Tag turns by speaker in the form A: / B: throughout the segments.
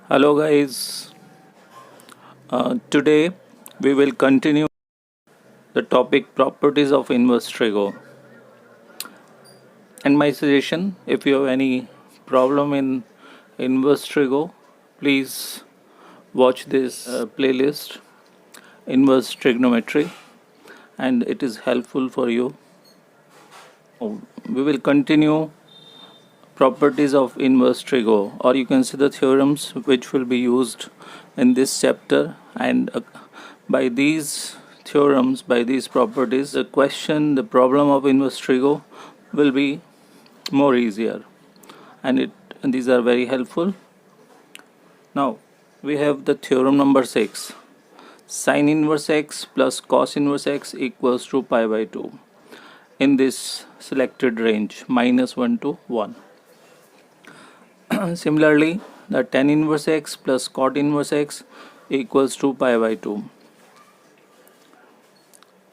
A: Hello, guys. Today we will continue the topic properties of inverse trigo. And my suggestion, if you have any problem in inverse trigo, please watch this playlist, Inverse Trigonometry, and it is helpful for you. We will continue properties of inverse trigo, or you can see the theorems which will be used in this chapter. And by these theorems, by these properties, the problem of inverse trigo will be more easier, and these are very helpful. Now we have the theorem number 6: sin inverse x plus cos inverse x equals to pi by 2 in this selected range -1 to 1. Similarly, the tan inverse x plus cot inverse x equals to pi by 2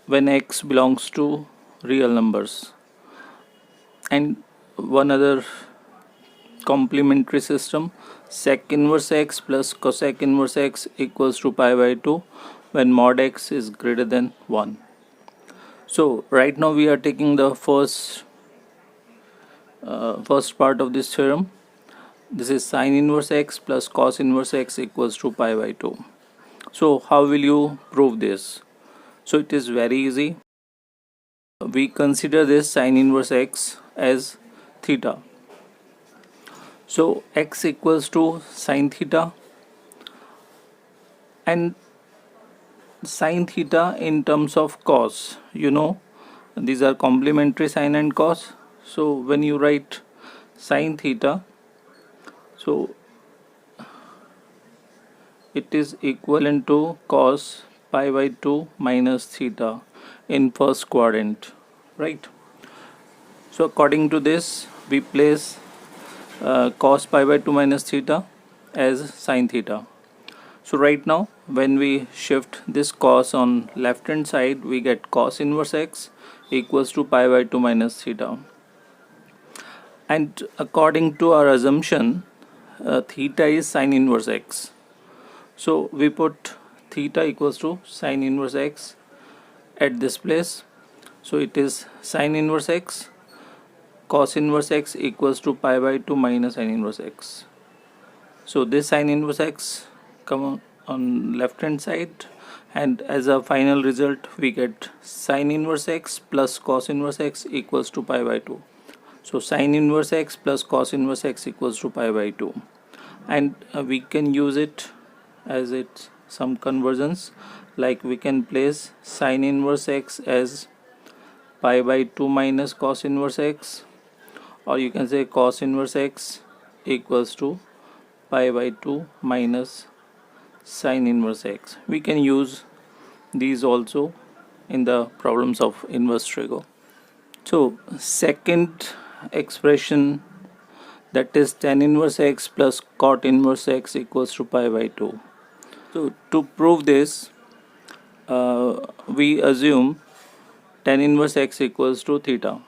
A: when x belongs to real numbers. And one other complementary system, sec inverse x plus cosec inverse x equals to pi by 2 when mod x is greater than 1. So right now we are taking the first part of this theorem. This is sin inverse x plus cos inverse x equals to pi by 2. So how will you prove this? So it is very easy. We consider this sin inverse x as theta. So x equals to sin theta, and sin theta in terms of cos, these are complementary sin and cos. So when you write sin theta, so it is equivalent to cos pi by 2 minus theta in first quadrant, right? So according to this, we place cos pi by 2 minus theta as sin theta. So right now when we shift this cos on left hand side, we get cos inverse x equals to pi by 2 minus theta. And according to our assumption, theta is sin inverse x. So we put theta equals to sin inverse x at this place. So it is sin inverse x cos inverse x equals to pi by 2 minus sin inverse x. So this sin inverse x come on left hand side, and as a final result we get sin inverse x plus cos inverse x equals to pi by 2. So sin inverse x plus cos inverse x equals to pi by 2, and we can use it as it's some conversions, like we can place sin inverse x as pi by 2 minus cos inverse x, or you can say cos inverse x equals to pi by 2 minus sin inverse x. We can use these also in the problems of inverse trigo. So second expression, that is tan inverse x plus cot inverse x equals to pi by 2. So to prove this, we assume tan inverse x equals to theta.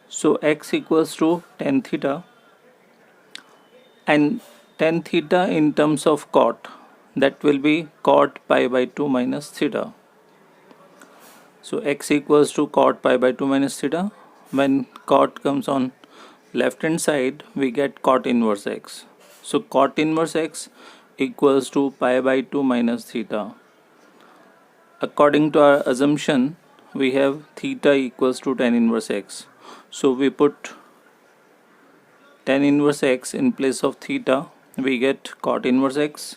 A: So x equals to tan theta, and tan theta in terms of cot, that will be cot pi by 2 minus theta. So x equals to cot pi by 2 minus theta. When cot comes on left hand side, we get cot inverse x. So cot inverse x equals to pi by 2 minus theta. According to our assumption, we have theta equals to tan inverse x. So we put tan inverse x in place of theta. We get cot inverse x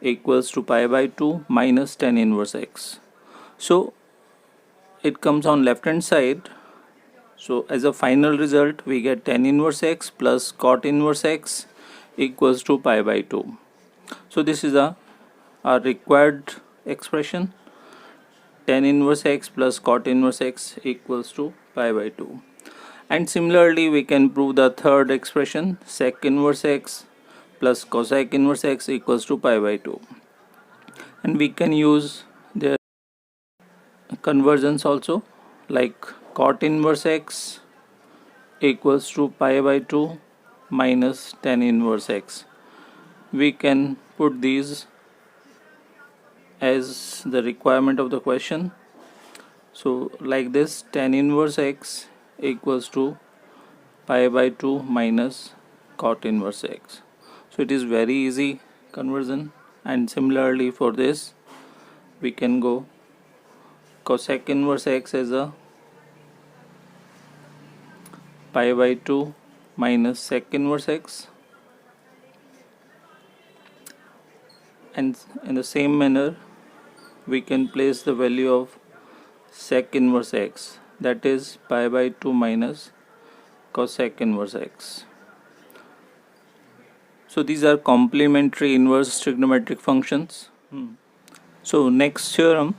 A: equals to pi by 2 minus tan inverse x. So it comes on left hand side. So as a final result, we get tan inverse x plus cot inverse x equals to pi by 2. So this is our required expression, tan inverse x plus cot inverse x equals to pi by 2. And similarly we can prove the third expression, sec inverse x plus cosec inverse x equals to pi by 2. And we can use their conversions also, like cot inverse x equals to pi by 2 minus tan inverse x. we can put these as the requirement of the question. So like this, tan inverse x equals to pi by 2 minus cot inverse x. So it is very easy conversion, and similarly for this we can go cosec inverse x as a pi by 2 minus sec inverse x, and in the same manner we can place the value of sec inverse x, that is pi by 2 minus cosec inverse x. So these are complementary inverse trigonometric functions. So next theorem,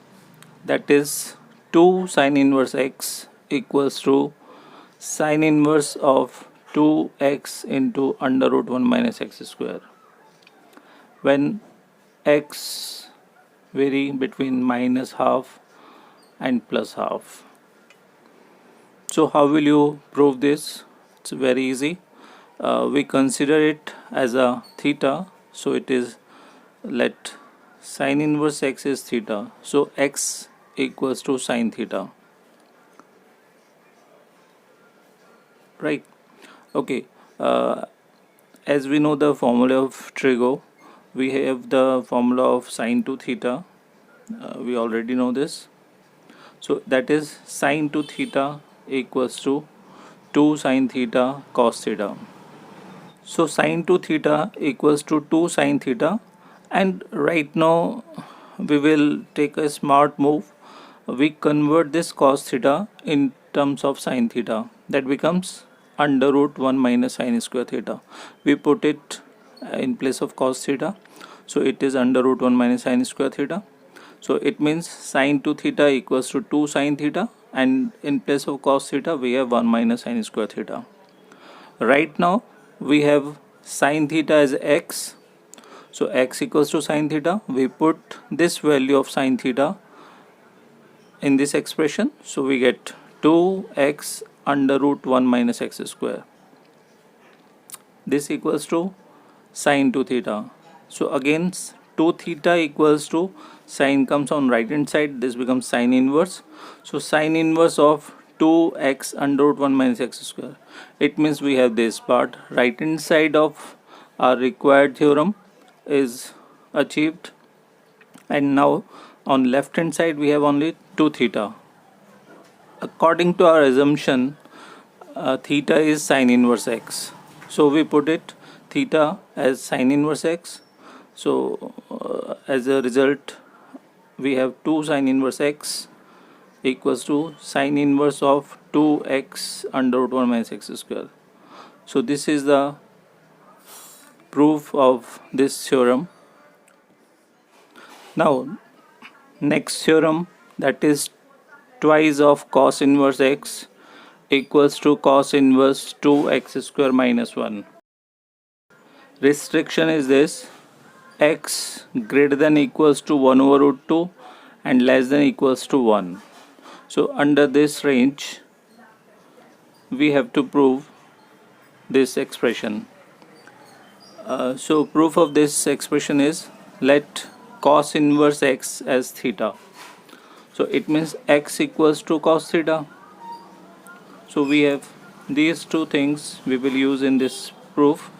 A: that is 2 sin inverse x equals to sin inverse of 2x into under root 1 minus x square, when x vary between minus half and plus half. So how will you prove this? It's very easy. We consider it as a theta, so it is, let sin inverse x is theta, so x equals to sin theta, right? Okay, as we know the formula of trigo, we have the formula of sine to theta. We already know this. So that is sine to theta equals to 2 sine theta cos theta. So sine to theta equals to 2 sine theta, and right now we will take a smart move. We convert this cos theta in terms of sine theta, that becomes under root 1 minus sine square theta. We put it in place of cos theta, so it is under root 1 minus sine square theta. So it means sine to theta equals to 2 sine theta, and in place of cos theta we have 1 minus sine square theta. Right now we have sine theta as x, so x equals to sine theta. We put this value of sine theta in this expression, so we get 2x under root 1 minus x square. This equals to sine 2 theta. So again 2 theta equals to sine comes on right hand side, this becomes sine inverse. So sine inverse of 2x under root 1 minus x square. It means we have this part. Right hand side of our required theorem is achieved, and now on left hand side we have only 2 theta. According to our assumption, theta is sine inverse x, so we put it theta as sine inverse x. So as a result we have 2 sine inverse x equals to sine inverse of 2x under root 1 minus x square. So this is the proof of this theorem. Now next theorem, that is twice of cos inverse x equals to cos inverse 2x square minus 1. Restriction is this: x greater than equals to 1 over root 2 and less than equals to 1. So under this range we have to prove this expression. So proof of this expression is, let cos inverse x as theta. So it means x equals to cos theta. So we have these two things we will use in this proof.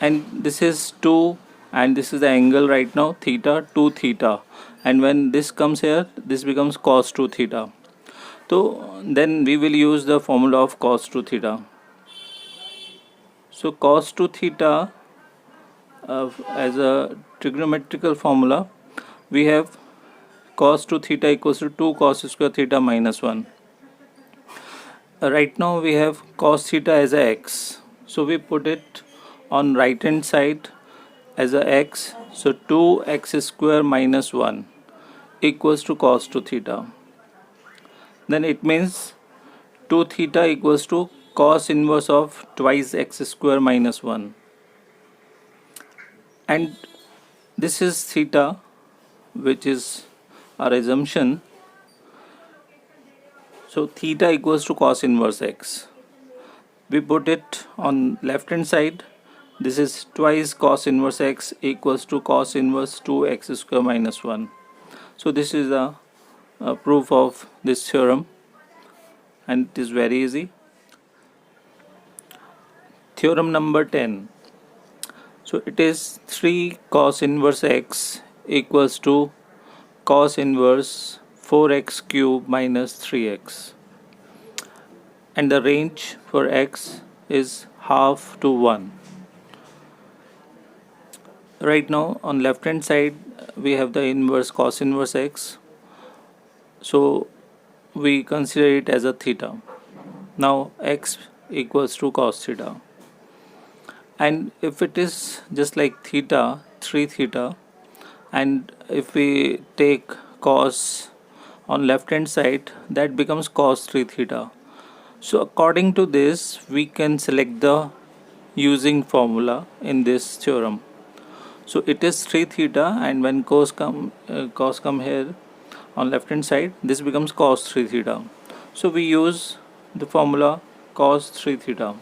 A: And this is 2 and this is the angle right now, theta, 2 theta, and when this comes here this becomes cos 2 theta. So then we will use the formula of cos 2 theta. So cos 2 theta as a trigonometrical formula, we have cos 2 theta equals to 2 cos square theta minus 1. Right now we have cos theta as a x, so we put it on right hand side as a x, so 2x square minus 1 equals to cos 2 theta. Then it means 2 theta equals to cos inverse of twice x square minus 1, and this is theta, which is our assumption. So theta equals to cos inverse x. We put it on left hand side, this is twice cos inverse x equals to cos inverse 2x square minus 1. So this is a proof of this theorem, and it is very easy. Theorem number 10. So it is 3 cos inverse x equals to cos inverse 4x cube minus 3x, and the range for x is half to 1. Right now on left hand side we have the inverse cos inverse x, so we consider it as a theta. Now x equals to cos theta, and if it is just like theta, 3 theta, and if we take cos on left hand side, that becomes cos 3 theta. So according to this we can select the using formula in this theorem. So it is 3 theta, and when cos come here on left hand side, this becomes cos 3 theta. So we use the formula cos 3 theta.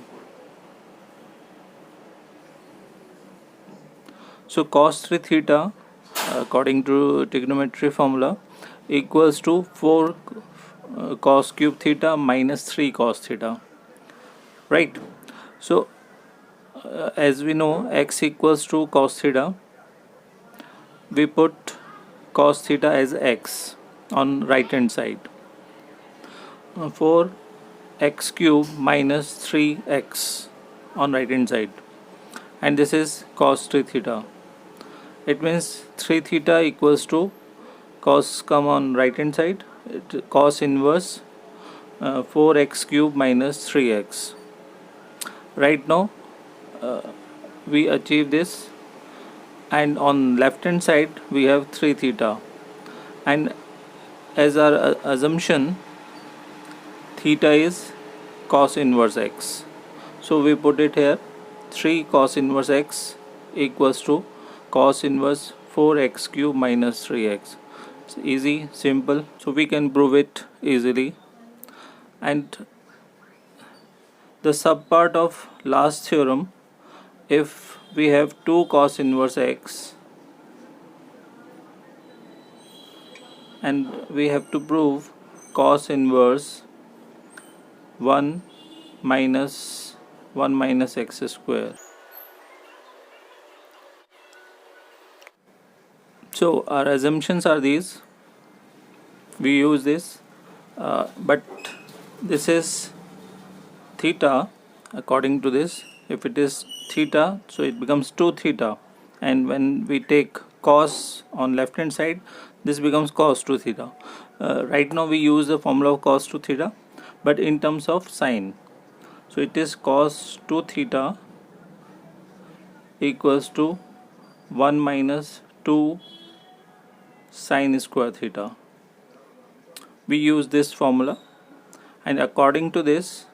A: So cos 3 theta according to trigonometry formula equals to 4 cos cube theta minus 3 cos theta, right? So as we know x equals to cos theta, we put cos theta as x on right hand side. 4 x cube minus 3x on right hand side, and this is cos 3 theta. It means 3 theta equals to cos come on right hand side, cos inverse 4x cube minus 3x. Right now we achieve this, and on left hand side we have 3 theta, and as our assumption theta is cos inverse x, so we put it here. 3 cos inverse x equals to cos inverse 4x cube minus 3x. It's easy, simple, so we can prove it easily. And the subpart of last theorem, if we have 2 cos inverse x and we have to prove cos inverse 1 minus x square. So our assumptions are these. We use this, but this is theta. According to this, if it is theta, so it becomes 2 theta, and when we take cos on left hand side, this becomes cos 2 theta. Right now we use the formula of cos 2 theta, but in terms of sine, so it is cos 2 theta equals to 1 minus 2 sine square theta. We use this formula, and according to this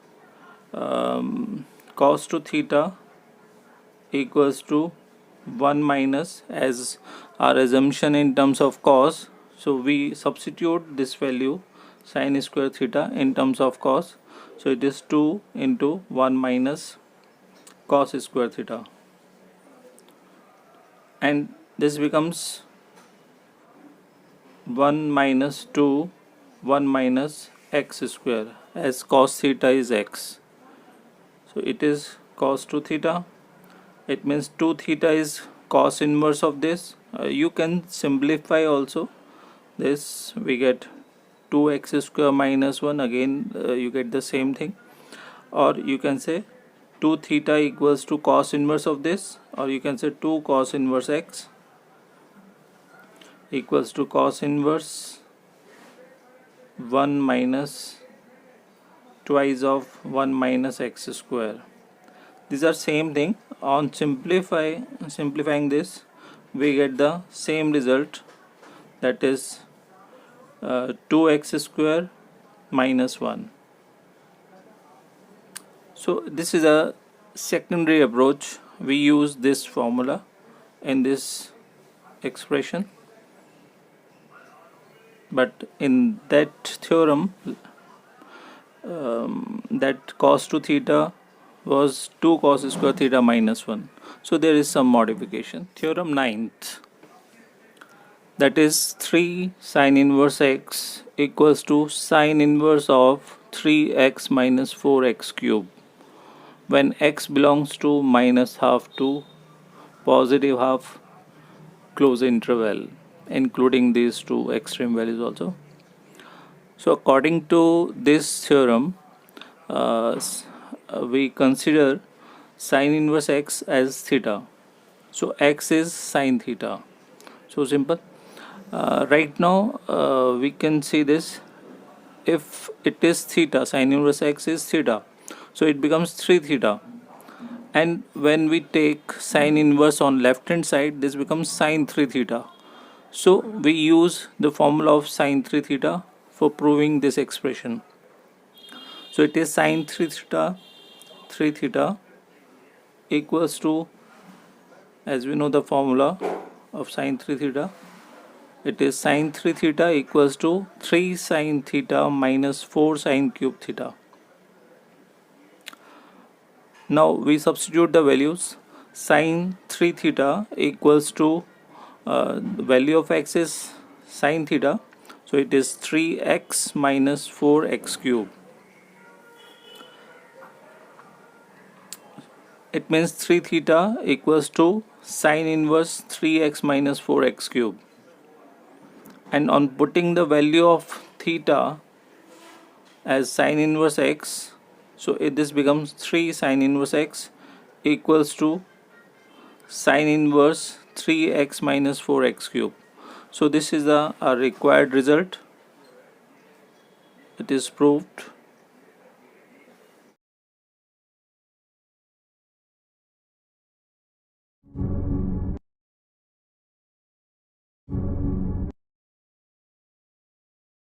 A: cos 2 theta equals to 1 minus, as our assumption in terms of cos, so we substitute this value sine square theta in terms of cos, so it is 2 into 1 minus cos square theta, and this becomes 1 minus 2 1 minus x square, as cos theta is x, so it is cos 2 theta. It means 2 theta is cos inverse of this. You can simplify also this, we get 2x square minus 1, again you get the same thing, or you can say 2 theta equals to cos inverse of this, or you can say 2 cos inverse x equals to cos inverse 1 minus twice of 1 minus x square. These are same thing. On simplifying this, we get the same result, that is 2x square minus 1. So this is a secondary approach. We use this formula in this expression, but in that theorem that cos 2 theta was 2 cos square theta minus 1. So there is some modification. Theorem 9th, that is 3 sine inverse x equals to sine inverse of 3x minus 4x cube when x belongs to minus half to positive half close interval, including these two extreme values also. So according to this theorem, we consider sine inverse x as theta. So x is sine theta. So simple. Right now we can see this. If it is theta, sine inverse x is theta, so it becomes 3 theta. And when we take sine inverse on left hand side, this becomes sine 3 theta. So we use the formula of sine 3 theta for proving this expression. So it is sine 3 theta equals to, as we know the formula of sine 3 theta, it is sine 3 theta equals to 3 sine theta minus 4 sine cube theta. Now we substitute the values. Sine 3 theta equals to the value of x is sine theta, so it is 3x minus 4x cube. It means 3 theta equals to sine inverse 3x minus 4x cube. And on putting the value of theta as sine inverse x, so this becomes 3 sine inverse x equals to sine inverse 3x minus 4x cube. So this is the required result. It is proved.